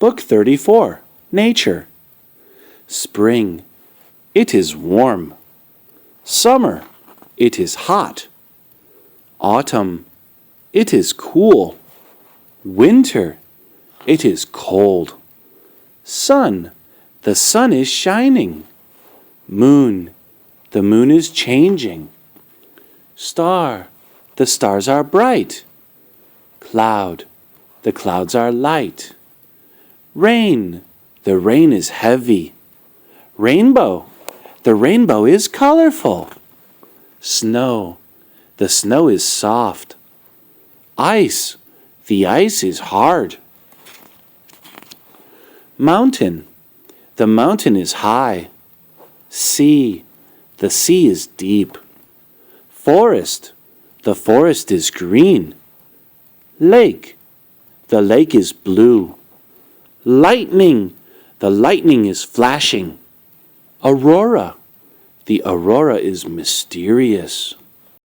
Book 34, Nature. Spring, it is warm. Summer, it is hot. Autumn, it is cool. Winter, it is cold. Sun, the sun is shining. Moon, the moon is changing. Star, the stars are bright. Cloud, the clouds are light. Rain, the rain is heavy. Rainbow, the rainbow is colorful. Snow, the snow is soft. Ice, the ice is hard. Mountain, the mountain is high. Sea, the sea is deep. Forest, the forest is green. Lake, the lake is blue. Lightning, the lightning is flashing. Aurora, the aurora is mysterious.